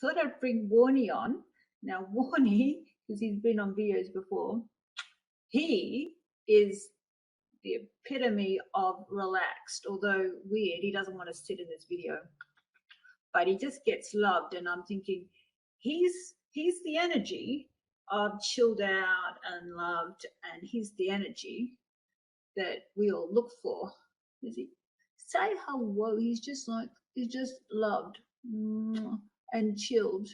thought I'd bring Warnie on. Now, Warnie, because he's been on videos before, he is the epitome of relaxed, although weird. He doesn't want to sit in this video, but he just gets loved. And I'm thinking, he's the energy of chilled out and loved, and he's the energy that we all look for. Is he? Say hello. He's just loved and chilled,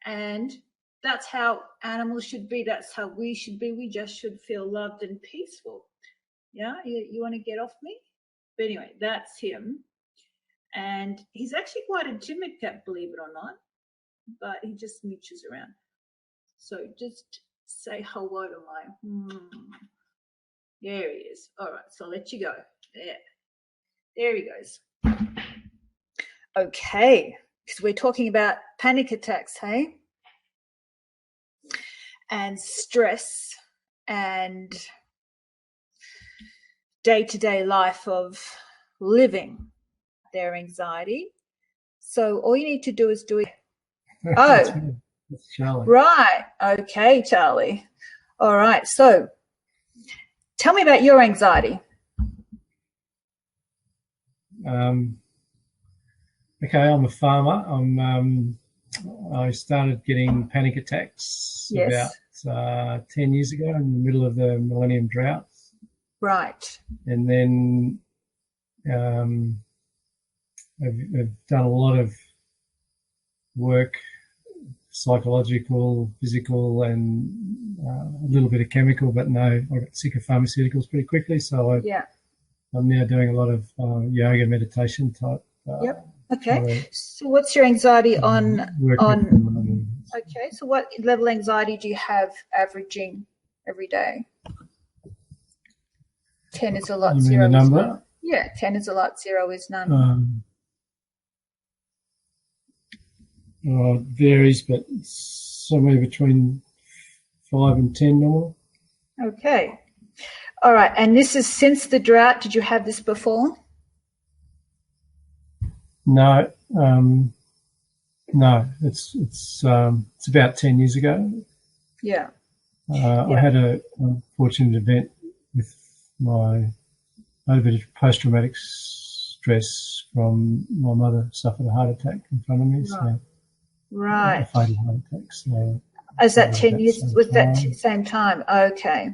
and that's how animals should be. That's how we should be. We just should feel loved and peaceful. Yeah, you want to get off me? But anyway, that's him. And he's actually quite a timid cat, believe it or not, but he just mooches around. So just say hello to my, there he is. All right, so I'll let you go. There he goes. Okay, because we're talking about panic attacks, hey? And stress and day-to-day life of living their anxiety. So all you need to do is do it. Oh, that's Charlie. Right. Okay, Charlie. All right. So tell me about your anxiety. Okay, I'm a farmer. I started getting panic attacks about 10 years ago in the middle of the millennium drought. Right. And then I've done a lot of work, psychological, physical, and a little bit of chemical, but no, I got sick of pharmaceuticals pretty quickly. So I'm now doing a lot of yoga, meditation type. Okay. So what's your anxiety on? Okay. So what level of anxiety do you have averaging every day? 10 is a lot. You mean 0 the number? is none. Yeah, 10 is a lot. 0 is none. It varies, but somewhere between 5 and 10 normal. Okay. All right. And this is since the drought. Did you have this before? No. No. It's about 10 years ago. Yeah. I had a unfortunate event with my post-traumatic stress from my mother suffered a heart attack in front of me. Right. So right. A fatal heart attack. So is that 10 years? Was that same time? Okay.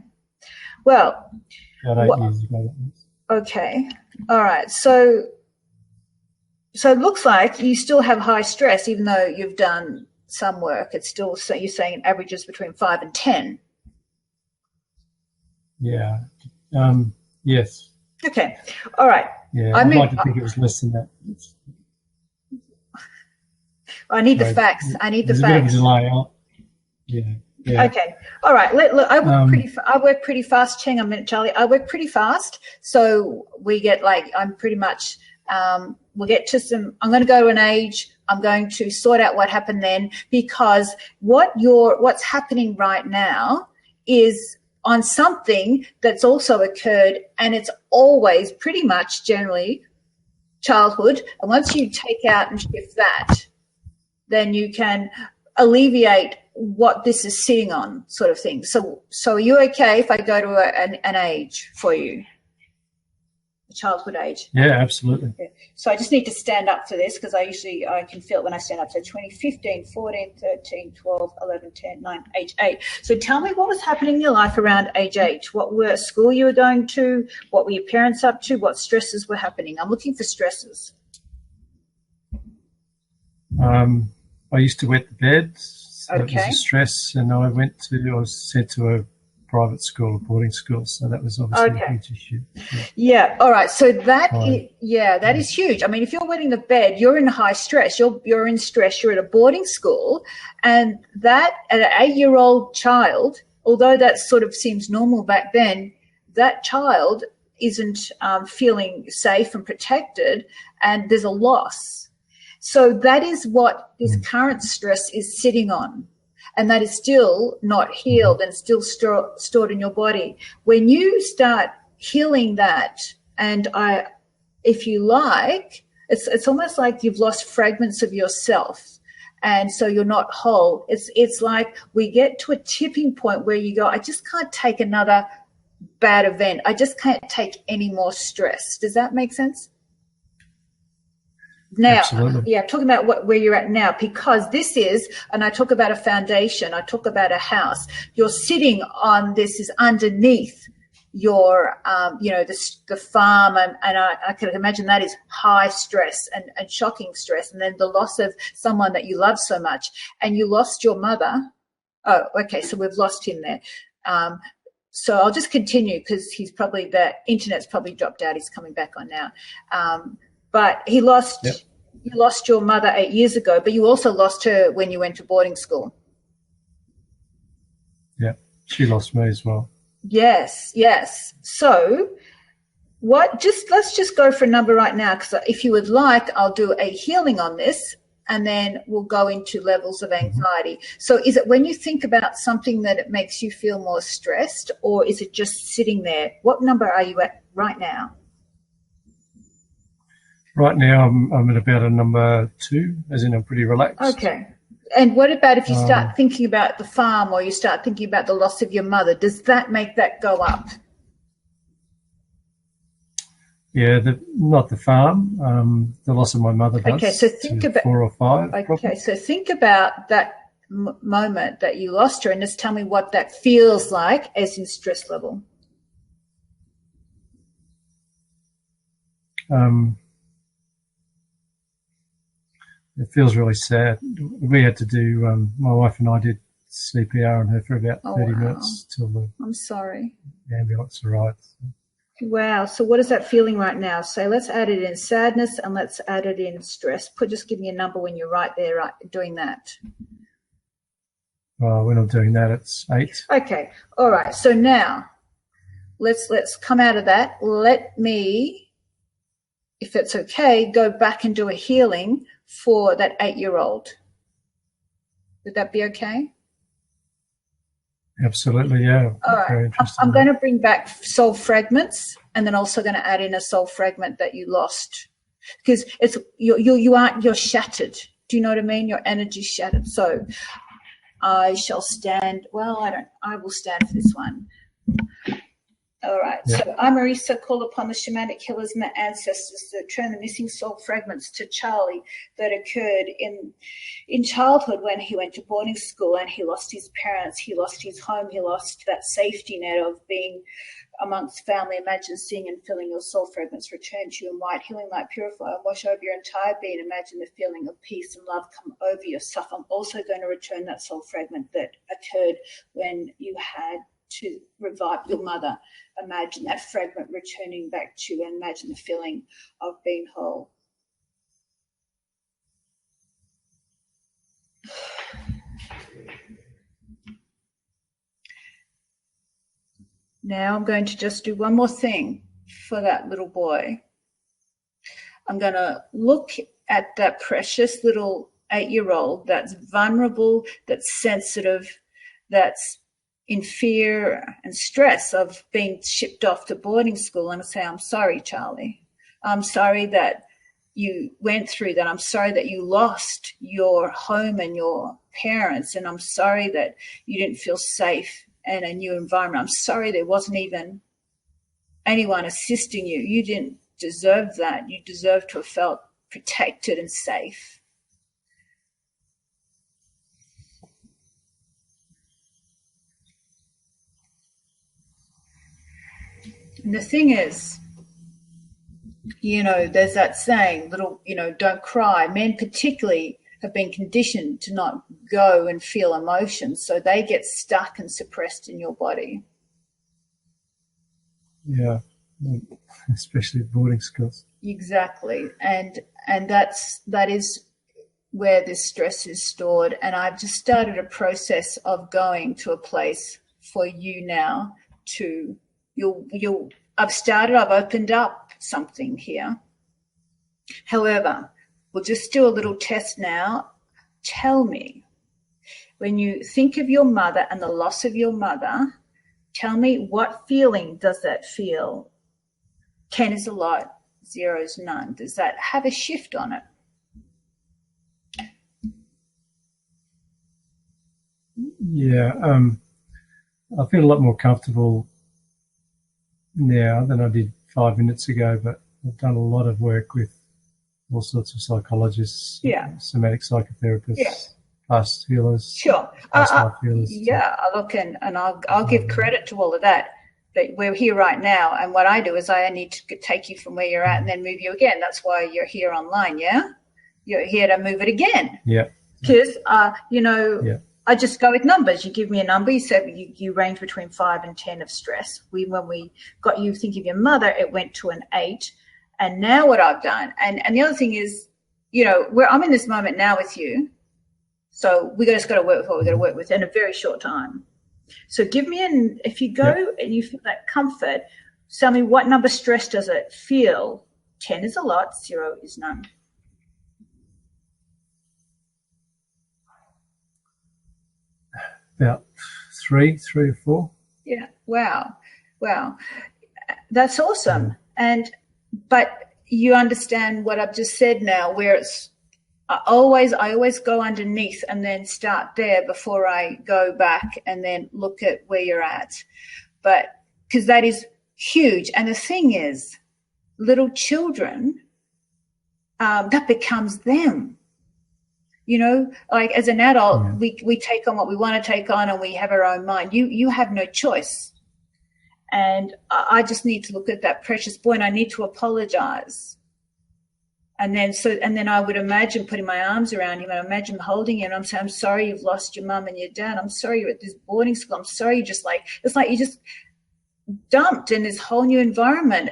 Well. About 8 years ago. Okay. All right. So it looks like you still have high stress, even though you've done some work. It's still, so you're saying it averages between 5 and 10. Yeah. Yes. Okay. All right. Yeah. I'd like to think it was less than that. I need the facts. I need the facts. There's a bit of a delay. Yeah. Okay. All right. Look, I work pretty fast. Hang on a minute, Charlie. I work pretty fast. So we get I'm pretty much, we'll get to some, I'm going to go to an age. I'm going to sort out what happened then, because what's happening right now is on something that's also occurred, and it's always pretty much generally childhood. And once you take out and shift that, then you can alleviate what this is sitting on, sort of thing. So are you okay if I go to an age for you, a childhood age? Yeah, absolutely. Okay. So I just need to stand up for this, because I can feel it when I stand up. So 2015, 14, 13, 12, 11, 10, 9, age 8. So tell me what was happening in your life around age 8. What were school you were going to? What were your parents up to? What stresses were happening? I'm looking for stresses. I used to wet the bed. So Okay. That was a stress, and I was sent to a private school, a boarding school, so that was obviously a huge issue. Yeah. All right. So that is huge. I mean, if you're wetting the bed, you're in high stress. You're in stress. You're at a boarding school, and that at an 8-year-old child, although that sort of seems normal back then, that child isn't feeling safe and protected, and there's a loss. So that is what this current stress is sitting on, and that is still not healed and still stored in your body. When you start healing that, and if you like, it's almost like you've lost fragments of yourself, And so you're not whole. It's like we get to a tipping point where you go, I just can't take another bad event. I just can't take any more stress. Does that make sense? Now, Absolutely. yeah, I'm talking about where you're at now, because this is, and I talk about a foundation, I talk about a house. You're sitting on, this is underneath your, the farm, and I can imagine that is high stress and shocking stress, and then the loss of someone that you love so much, and you lost your mother. Oh, okay, so we've lost him there. So I'll just continue because the internet's probably dropped out. He's coming back on now. But you lost your mother 8 years ago, but you also lost her when you went to boarding school. Yeah, she lost me as well. Yes. So let's just go for a number right now, because if you would like, I'll do a healing on this, and then we'll go into levels of anxiety. So is it when you think about something that it makes you feel more stressed, or is it just sitting there? What number are you at right now? Right now, I'm at about a number 2, as in I'm pretty relaxed. Okay. And what about if you start thinking about the farm, or you start thinking about the loss of your mother? Does that make that go up? Yeah, not the farm. The loss of my mother does. Okay, so think about 4 or 5. Okay, probably. so think about that moment that you lost her, and just tell me what that feels like as in stress level. It feels really sad. We had to do, my wife and I did CPR on her for about 30 minutes till the I'm sorry. ambulance arrived. Wow. So what is that feeling right now? So let's add it in sadness, and let's add it in stress. Just give me a number when you're right there, right, doing that. When I'm doing that, it's 8. Okay. All right. So now let's come out of that. Let me, if it's okay, go back and do a healing for that 8-year-old. Would that be okay? Absolutely, yeah. All right. I'm going to bring back soul fragments, and then also going to add in a soul fragment that you lost, because you're shattered. Do you know what I mean? Your energy's shattered. So I shall stand. Well, I will stand for this one. All right. Yeah. So I, Marisa, call upon the shamanic healers and the ancestors to return the missing soul fragments to Charlie that occurred in childhood when he went to boarding school and he lost his parents, he lost his home, he lost that safety net of being amongst family. Imagine seeing and feeling your soul fragments return to you in white healing light, purify and wash over your entire being. Imagine the feeling of peace and love come over yourself. I'm also going to return that soul fragment that occurred when you had to revive your mother. Imagine that fragment returning back to you, and imagine the feeling of being whole. Now I'm going to just do one more thing for that little boy. I'm going to look at that precious little 8-year-old that's vulnerable, that's sensitive, that's in fear and stress of being shipped off to boarding school, and say, I'm sorry, Charlie. I'm sorry that you went through that. I'm sorry that you lost your home and your parents, and I'm sorry that you didn't feel safe in a new environment. I'm sorry there wasn't even anyone assisting you. You didn't deserve that. You deserve to have felt protected and safe. And the thing is, there's that saying, don't cry. Men particularly have been conditioned to not go and feel emotions, so they get stuck and suppressed in your body. Yeah, especially at boarding schools. Exactly, and that is where this stress is stored. And I've just started a process of going to a place for you now to I've opened up something here. However, we'll just do a little test now. Tell me, when you think of your mother and the loss of your mother, tell me, what feeling does that feel? 10 is a lot, 0 is none. Does that have a shift on it? Yeah, I feel a lot more comfortable now than I did 5 minutes ago, but I've done a lot of work with all sorts of psychologists, somatic psychotherapists, past healers, Sure. past life healers. Look, and I'll give credit to all of that. But we're here right now, and what I do is I need to take you from where you're at and then move you again. That's why you're here online, yeah? You're here to move it again. Yeah. Because, I just go with numbers. You give me a number. You said you range between 5 and 10 of stress. When we got you thinking of your mother, it went to an 8. And now what I've done, and the other thing is, I'm in this moment now with you. So we just got to work with what we've got to work with in a very short time. So give me if you go and you feel that comfort, tell me what number stress does it feel? 10 is a lot, 0 is none. About 3 or 4. Yeah. Wow. That's awesome. But you understand what I've just said now, where I always go underneath and then start there before I go back and then look at where you're at. But because that is huge. And the thing is, little children, that becomes them. Like as an adult, we take on what we want to take on and we have our own mind. You have no choice. And I just need to look at that precious boy and I need to apologize. And then I would imagine putting my arms around him and imagine holding him. And I'm saying, I'm sorry you've lost your mum and your dad. I'm sorry you're at this boarding school. I'm sorry it's like you just dumped in this whole new environment.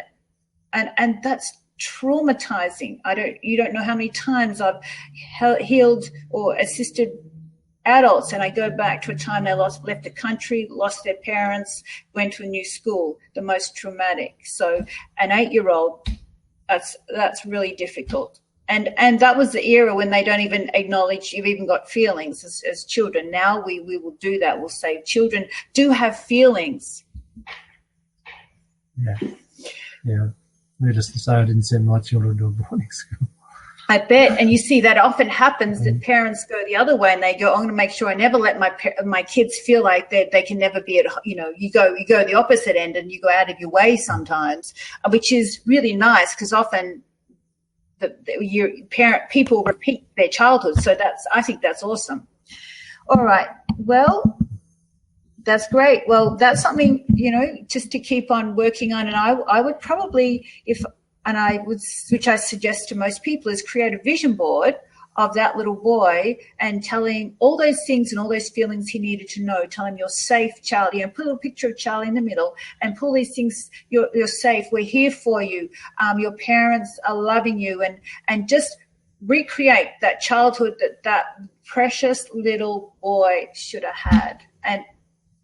And that's traumatizing. You don't know how many times I've healed or assisted adults, and I go back to a time they left the country, lost their parents, went to a new school, the most traumatic. So an 8-year-old, that's really difficult. And that was the era when they don't even acknowledge you've even got feelings as children. Now we will do that. We'll say children do have feelings. Yeah. Needless to say, I didn't send my children to a boarding school. I bet. And you see that often happens that parents go the other way and they go, I'm going to make sure I never let my kids feel like they can never be at, you go the opposite end and you go out of your way sometimes, which is really nice because often people repeat their childhood. So I think that's awesome. All right. Well, that's great. Well, that's something, just to keep on working on. And I would probably, which I suggest to most people, is create a vision board of that little boy and tell him all those things and all those feelings he needed to know. Tell him you're safe, Charlie, and put a little picture of Charlie in the middle and pull these things. You're safe. We're here for you. Your parents are loving you, and just recreate that childhood that precious little boy should have had.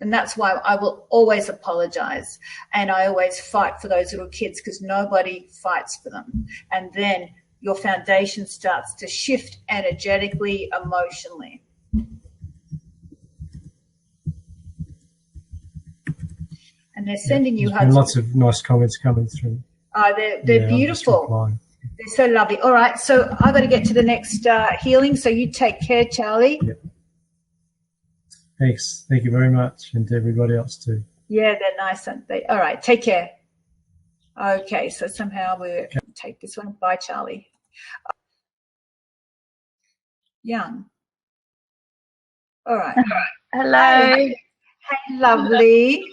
And that's why I will always apologize. And I always fight for those little kids because nobody fights for them. And then your foundation starts to shift energetically, emotionally. And they're sending you hugs. And lots of nice comments coming through. They're beautiful. They're so lovely. All right, so I've got to get to the next healing. So you take care, Charlie. Yep. Thanks. Thank you very much, and to everybody else too. Yeah, they're nice, aren't they? All right, take care. Okay, so somehow we'll take this one. Bye, Charlie. Young. All right. Hello. Hey, lovely.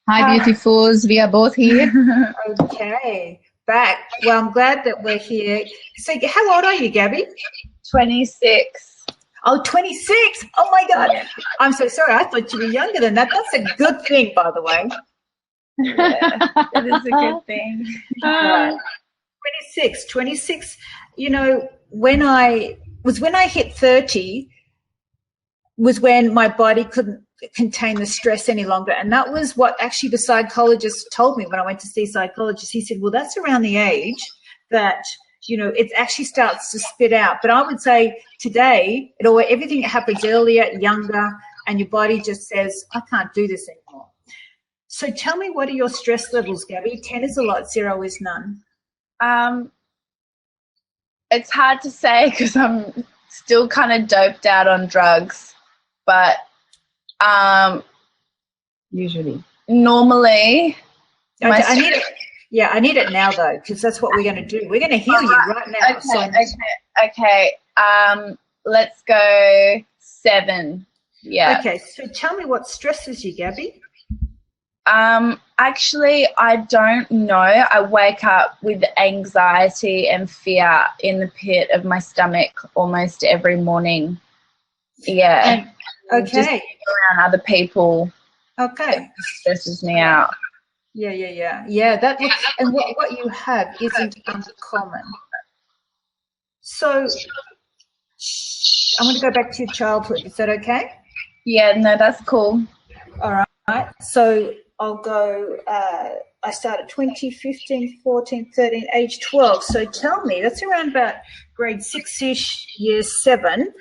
Hi, beautifuls. We are both here. Okay, back. Well, I'm glad that we're here. So how old are you, Gabby? 26. Oh, 26. Oh, my God. I'm so sorry. I thought you were younger than that. That's a good thing, by the way. Yeah, that is a good thing. 26. When I hit 30 was when my body couldn't contain the stress any longer. And that was what actually the psychologist told me when I went to see a psychologist. He said, well, that's around the age that it actually starts to spit out. But I would say today, everything happens earlier, younger, and your body just says, I can't do this anymore. So tell me, what are your stress levels, Gabby? 10 is a lot, 0 is none. It's hard to say because I'm still kind of doped out on drugs, but Usually. Normally. Okay, I need it. Yeah, I need it now though, because that's what we're going to do. We're going to heal you right now. Okay. Let's go 7. Yeah. Okay, so tell me what stresses you, Gabby. Actually, I don't know. I wake up with anxiety and fear in the pit of my stomach almost every morning. Yeah. And, just being around other people. Okay. Stresses me out. Yeah. That and what you have isn't uncommon. So I'm going to go back to your childhood. Is that okay? Yeah, no, that's cool. All right. So I'll go, I started 20, 15, 14, 13, age 12. So tell me, that's around about grade 6-ish, year 7.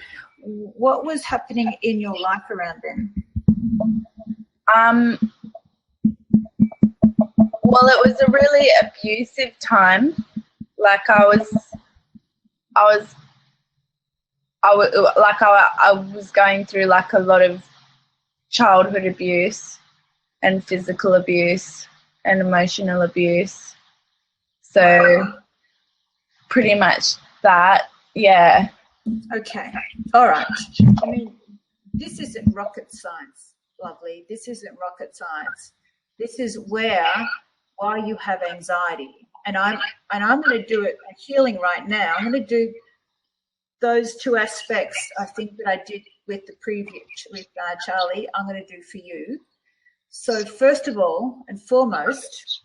What was happening in your life around then? Well, it was a really abusive time. Like I was going through like a lot of childhood abuse and physical abuse and emotional abuse. So pretty much that, yeah. Okay. All right. I mean, this isn't rocket science, lovely. This isn't rocket science. This is why you have anxiety. And I'm going to do it healing right now. I'm going to do those 2 aspects, I think, that I did with the previous, with Charlie, I'm going to do for you. So first of all and foremost,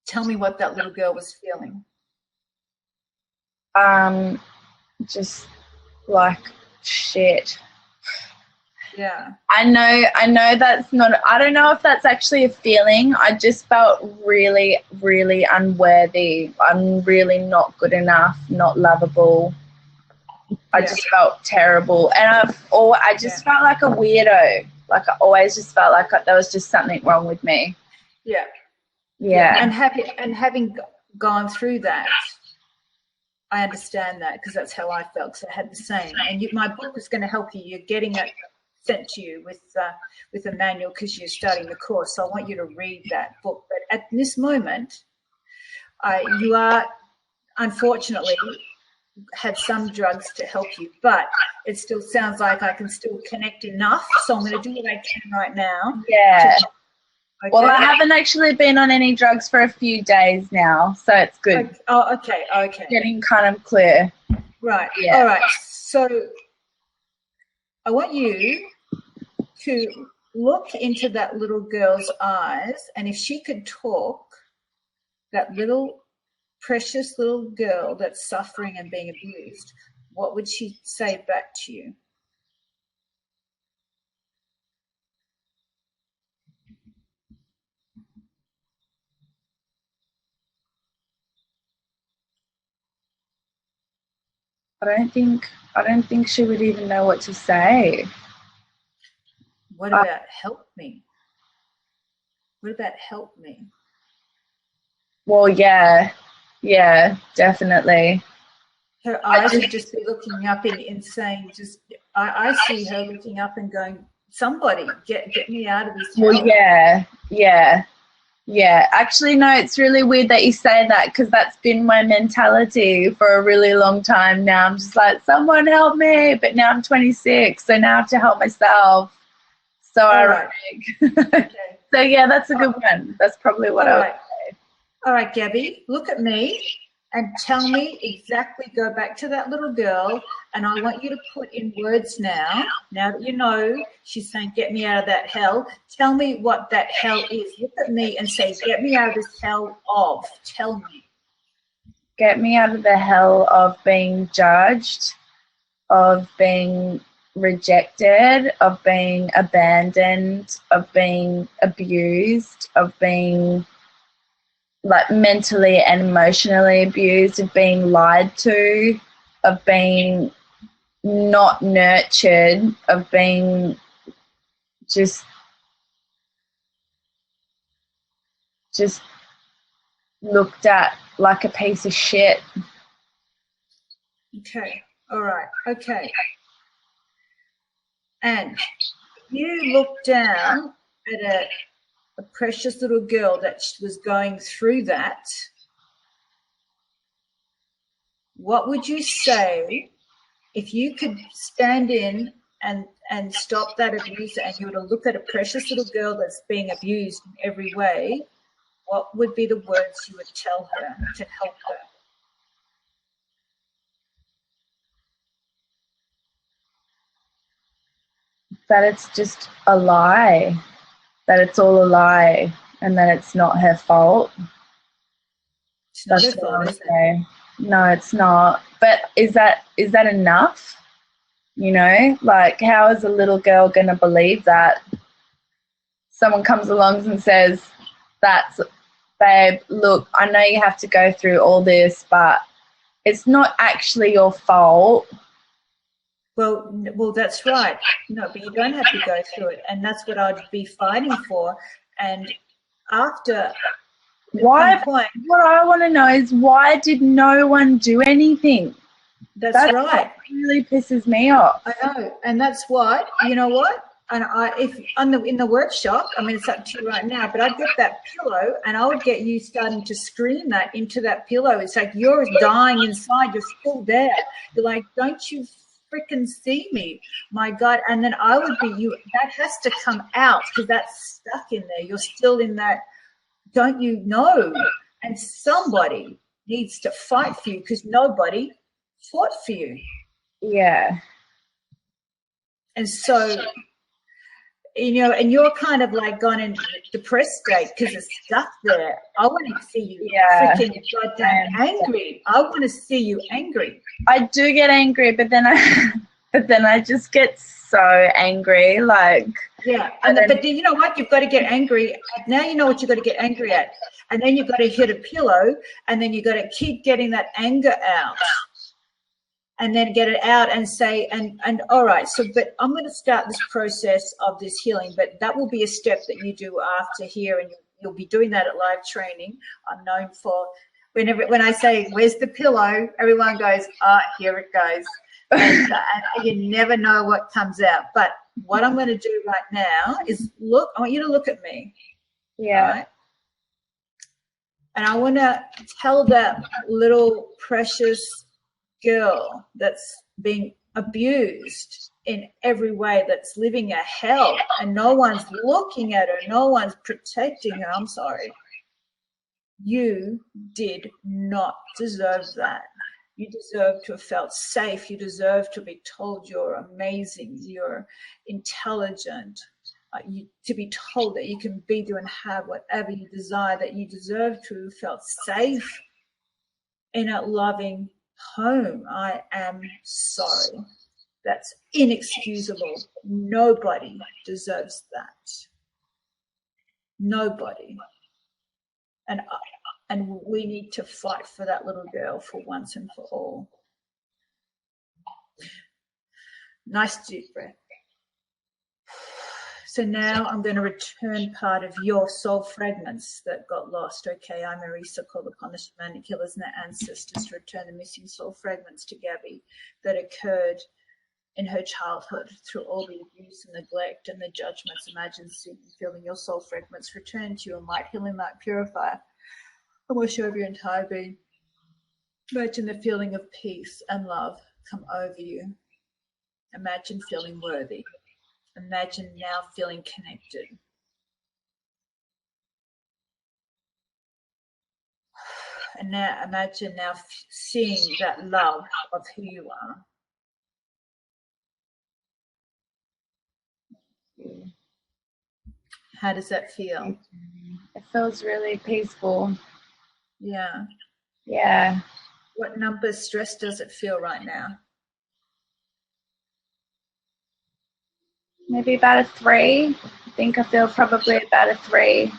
tell me what that little girl was feeling. Just like shit. Yeah. I know that's not, I don't know if that's actually a feeling. I just felt really, really unworthy. I'm really not good enough, not lovable. I just felt terrible. And I just felt like a weirdo. Like I always just felt like there was just something wrong with me. Yeah. Yeah. And having gone through that, I understand that because that's how I felt. So I had the same. And my book was going to help you. You're getting it sent to you with a manual because you're starting the course. So I want you to read that book. But at this moment, you are, unfortunately, had some drugs to help you, but it still sounds like I can still connect enough. So I'm going to do what I can right now. Yeah. Okay. Well, I haven't actually been on any drugs for a few days now, so it's good. Okay. Getting kind of clear. Right. Yeah. All right. So I want you to look into that little girl's eyes, and if she could talk, that little precious little girl that's suffering and being abused, what would she say back to you? I don't think she would even know what to say. What about help me? What about help me? Well, yeah, definitely. Her eyes would just be looking up and saying, I see her looking up and going, somebody, get me out of this. Well, yeah. Actually, no, it's really weird that you say that because that's been my mentality for a really long time now. I'm just like, someone help me. But now I'm 26, so now I have to help myself. So ironic. Okay. So, yeah, that's a good one. That's probably what I would say. All right, Gabby, look at me and tell me exactly, go back to that little girl, and I want you to put in words now that you know she's saying, get me out of that hell. Tell me what that hell is. Look at me and say, get me out of this hell of. Tell me. Get me out of the hell of being judged, of being rejected, of being abandoned, of being abused, of being like mentally and emotionally abused, of being lied to, of being not nurtured, of being just looked at like a piece of shit. Okay. All right. Okay. And you looked down at a precious little girl that was going through that, what would you say if you could stand in and stop that abuse, and you were to look at a precious little girl that's being abused in every way? What would be the words you would tell her to help her? That it's just a lie, that it's all a lie, and that it's not her fault. It's not her fault, is it? No, it's not. But is that enough? You know, like, how is a little girl going to believe that? Someone comes along and says, babe, look, I know you have to go through all this, but it's not actually your fault. Well, that's right. No, but you don't have to go through it, and that's what I'd be fighting for. And after what I want to know is, why did no one do anything? That's right. What really pisses me off. I know, and that's what, you know what? And in the workshop, I mean, it's up to you right now, but I'd get that pillow and I would get you starting to scream that into that pillow. It's like you're dying inside. You're still there. You're like, don't you freaking see me? My God. And then I would be that has to come out, because that's stuck in there. You're still in that, don't you know? And somebody needs to fight for you, because nobody fought for you. Yeah. And so, you know, and you're kind of like gone into a depressed state because it's stuck there. I want to see you freaking goddamn angry. I want to see you angry. I do get angry, but then I just get so angry, like. Yeah, but then you know what? You've got to get angry. Now you know what you've got to get angry at, and then you've got to hit a pillow, and then you've got to keep getting that anger out. And then get it out and say, and all right, so, but I'm going to start this process of this healing, but that will be a step that you do after here, and you'll be doing that at live training. I'm known for, when I say, where's the pillow, everyone goes, here it goes. And you never know what comes out. But what I'm going to do right now is look, I want you to look at me. Yeah. Right? And I want to tell that little precious girl that's being abused in every way, that's living a hell, and no one's looking at her, no one's protecting her. I'm sorry. You did not deserve that. You deserve to have felt safe. You deserve to be told you're amazing, you're intelligent, to be told that you can be, do, and have whatever you desire, that you deserve to have felt safe in a loving home. I am sorry. That's inexcusable. Nobody deserves that. Nobody. And we need to fight for that little girl for once and for all. Nice deep breath. So now I'm going to return part of your soul fragments that got lost. Okay, I, Marisa, call upon the shamanic healers and their ancestors to return the missing soul fragments to Gabby that occurred in her childhood through all the abuse and neglect and the judgments. Imagine feeling your soul fragments return to you in light, healing, light, purifier, and wash over your entire being. Imagine the feeling of peace and love come over you. Imagine feeling worthy. Imagine now feeling connected. And now imagine now seeing that love of who you are. How does that feel? It feels really peaceful. Yeah. Yeah. What number stress does it feel right now? Maybe about a 3. I think I feel probably about a 3.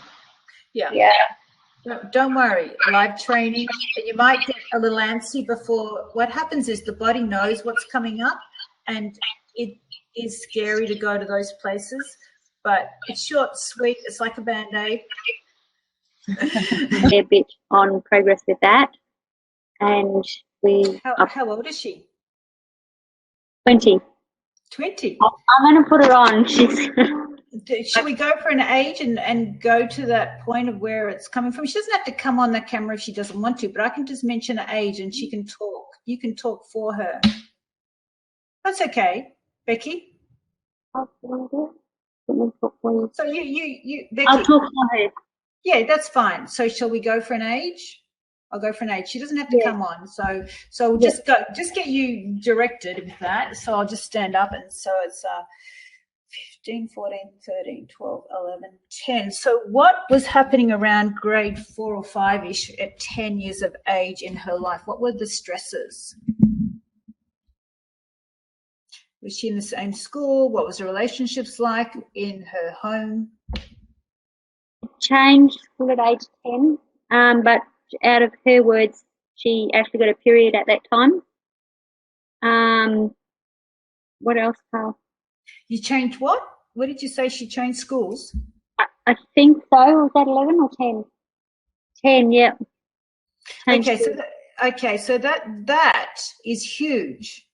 Yeah. Yeah. Don't worry. Live training, you might get a little antsy before. What happens is the body knows what's coming up, and it is scary to go to those places, but it's short, sweet. It's like a Band-Aid. A bit on progress with that, and we. How old is she? 20. 20. I'm going to put her on. She's Should we go for an age and go to that point of where it's coming from? She doesn't have to come on the camera if she doesn't want to, but I can just mention an age and she can talk. You can talk for her. That's okay, Becky. Let me talk for you. So you Becky. I'll talk for her. Yeah, that's fine. So shall we go for an age? I'll go for an age. She doesn't have to come on. So we'll just get you directed with that. So I'll just stand up, and so it's 15, 14, 13, 12, 11, 10. So what was happening around grade 4 or 5-ish at 10 years of age in her life? What were the stresses? Was she in the same school? What was the relationships like in her home? Changed school at age 10, but out of her words, she actually got a period at that time. What else, Carl? You changed what? What did you say? She changed schools? I think so. Was that 11 or 10? 10, yeah. Okay, so that is huge.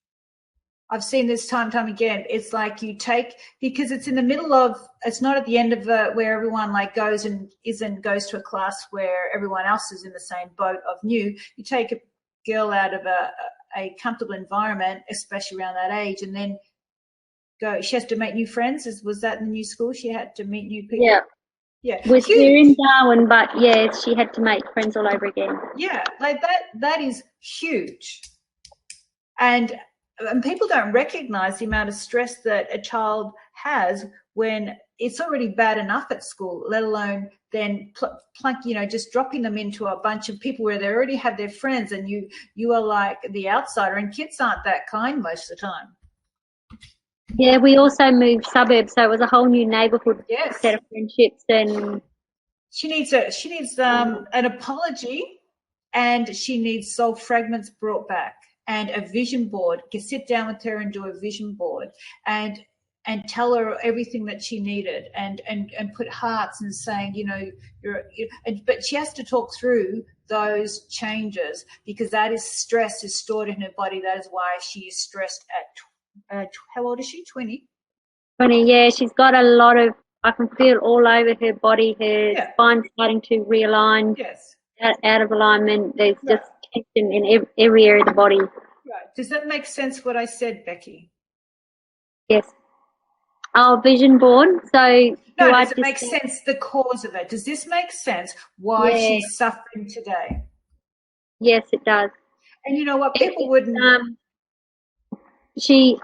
I've seen this time and time again. It's like you take, because it's in the middle of, it's not at the end of where everyone like goes to a class where everyone else is in the same boat of new. You take a girl out of a comfortable environment, especially around that age, and then she has to make new friends. Was that in the new school? She had to meet new people? Yeah. We're in Darwin, but yeah, she had to make friends all over again. Yeah, like that is huge. And people don't recognize the amount of stress that a child has when it's already bad enough at school, let alone then just dropping them into a bunch of people where they already have their friends, and you are like the outsider, and kids aren't that kind most of the time. Yeah, we also moved suburbs, so it was a whole new neighbourhood set of friendships, and she needs an apology, and she needs soul fragments brought back. And a vision board. You can sit down with her and do a vision board and tell her everything that she needed and put hearts and saying, but she has to talk through those changes, because that is stress is stored in her body. That is why she is stressed at, how old is she? 20? 20, yeah. She's got a lot of, I can feel all over her body, her spine starting to realign, out of alignment. There's just tension in every area of the body. Right. Does that make sense what I said, Becky? Yes. Our vision board. So does it make sense, the cause of it? Does this make sense why she's suffering today? Yes, it does. And you know what? People wouldn't.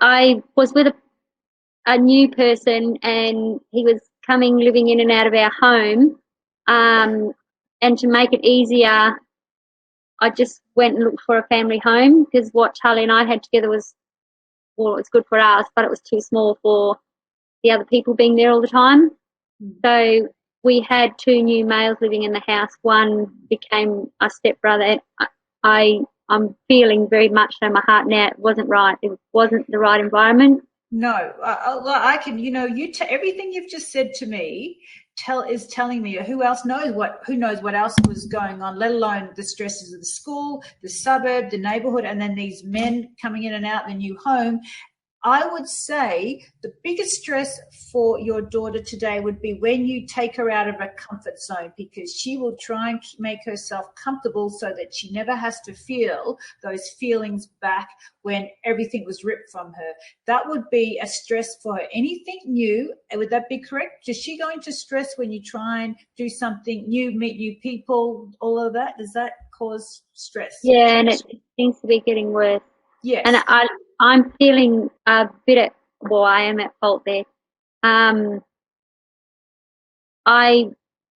I was with a new person, and he was living in and out of our home. And to make it easier, I just went and looked for a family home, because what Charlie and I had together was, well, it's good for us, but it was too small for the other people being there all the time. So we had 2 new males living in the house. One became a stepbrother. I'm feeling very much so, my heart now, it wasn't right. It wasn't the right environment. No, I can, everything you've just said to me is telling me who knows what else was going on, let alone the stresses of the school, the suburb, the neighborhood, and then these men coming in and out the new home. I would say the biggest stress for your daughter today would be when you take her out of her comfort zone, because she will try and make herself comfortable so that she never has to feel those feelings back when everything was ripped from her. That would be a stress for her. Anything new, would that be correct? Is she going to stress when you try and do something new, meet new people, all of that? Does that cause stress? Yeah, and it seems to be getting worse. Yes. And I'm feeling a bit I am at fault there. I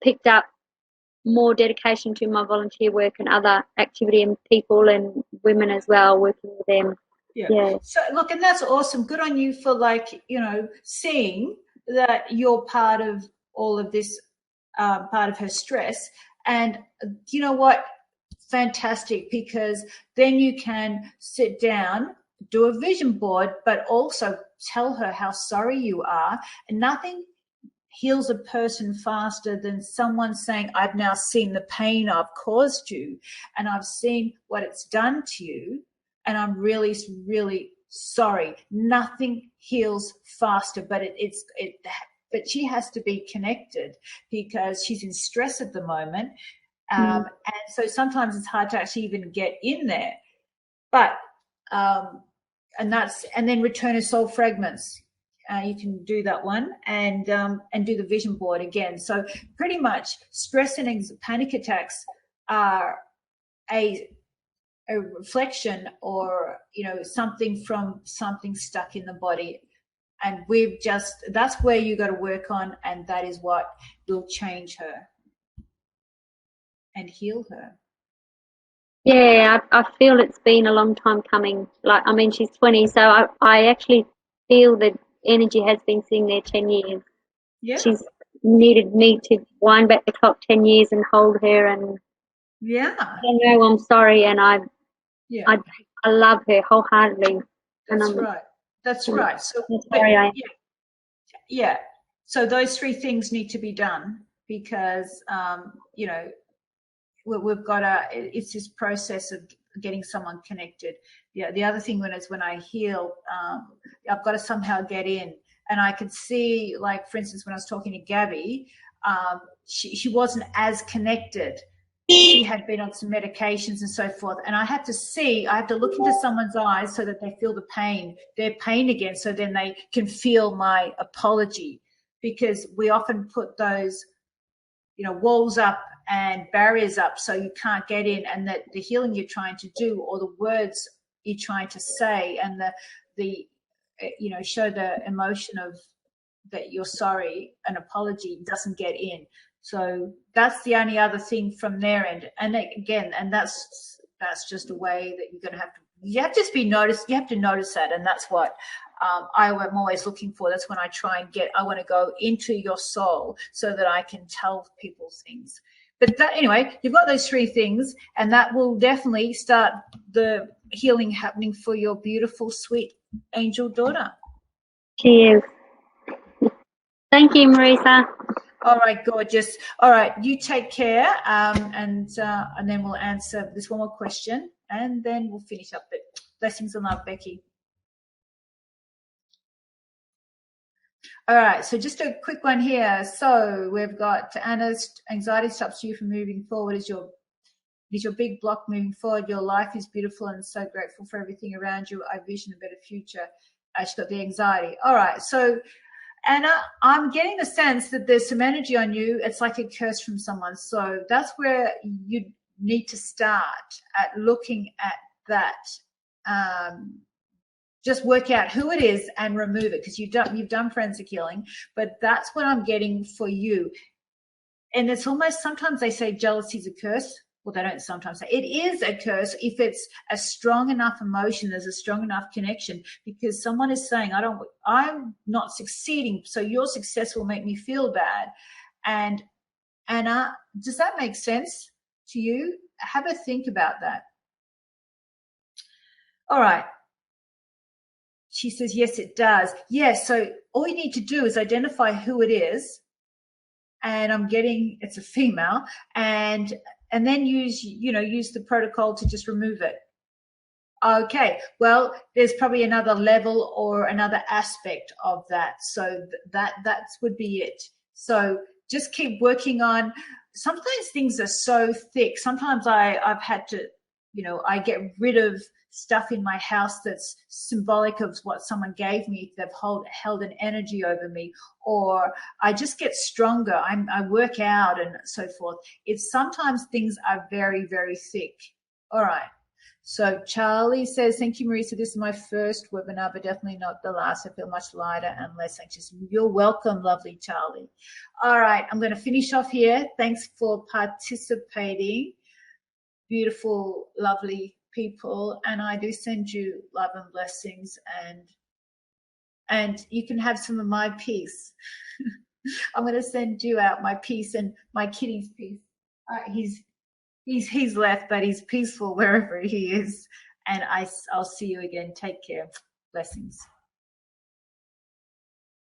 picked up more dedication to my volunteer work and other activity, and people and women as well, working with them. Yeah. So look, and that's awesome. Good on you for seeing that you're part of all of this, part of her stress. And you know what? Fantastic, because then you can sit down, do a vision board, but also tell her how sorry you are. And nothing heals a person faster than someone saying, I've now seen the pain I've caused you, and I've seen what it's done to you, and I'm really, really sorry. Nothing heals faster, but but she has to be connected because she's in stress at the moment. And so sometimes it's hard to actually even get in there. But, and then return of soul fragments. You can do that one and do the vision board again. So pretty much stress and panic attacks are a reflection or, something from something stuck in the body. And that's where you got to work on, and that is what will change her and heal her. Yeah, I feel it's been a long time coming. She's 20, so I actually feel that energy has been sitting there 10 years. Yeah. She's needed me to wind back the clock 10 years and hold her and I'm sorry, and I love her wholeheartedly. That's right. That's right. So sorry, So those three things need to be done because we've got it's this process of getting someone connected. Yeah. The other thing when I heal, I've got to somehow get in. And I could see, like, for instance, when I was talking to Gabby, she wasn't as connected. She had been on some medications and so forth. And I have to look into someone's eyes so that they feel their pain again, so then they can feel my apology. Because we often put those, walls up and barriers up so you can't get in, and that the healing you're trying to do or the words you're trying to say and the show the emotion of that you're sorry, an apology doesn't get in. So that's the only other thing from their end. And again, and that's just a way that you have to notice that. And that's what I'm always looking for. That's when I want to go into your soul so that I can tell people things. But anyway, you've got those three things, and that will definitely start the healing happening for your beautiful, sweet angel daughter. She is. Thank you, Marisa. All right, gorgeous. All right, you take care, and then we'll answer this one more question, and then we'll finish up. But blessings and love, Becky. All right, so just a quick one here. So we've got Anna's anxiety stops you from moving forward. Is your big block moving forward? Your life is beautiful and so grateful for everything around you. I vision a better future. She's got the anxiety. All right, so Anna, I'm getting the sense that there's some energy on you. It's like a curse from someone. So that's where you need to start at looking at that. Just work out who it is and remove it, because you've done forensic healing, but that's what I'm getting for you. And it's almost, sometimes they say jealousy is a curse. Well, they don't sometimes say it is a curse if it's a strong enough emotion, there's a strong enough connection, because someone is saying, I'm not succeeding, so your success will make me feel bad. And Anna, does that make sense to you? Have a think about that. All right. She says, yes, it does. Yes, so all you need to do is identify who it is, and I'm getting it's a female, and then use the protocol to just remove it. Okay, well, there's probably another level or another aspect of that. So that would be it. So just keep working on. Sometimes things are so thick. Sometimes I've had to, I get rid of stuff in my house that's symbolic of what someone gave me. They've held an energy over me, or I just get stronger. I work out and so forth. It's sometimes things are very, very thick. All right. So Charlie says, thank you, Marisa. This is my first webinar, but definitely not the last. I feel much lighter and less anxious. You're welcome, lovely Charlie. All right. I'm going to finish off here. Thanks for participating. Beautiful, lovely people, and I do send you love and blessings, and you can have some of my peace. I'm going to send you out my peace and my kitty's peace. He's left, but he's peaceful wherever he is, and I'll see you again. Take care. Blessings.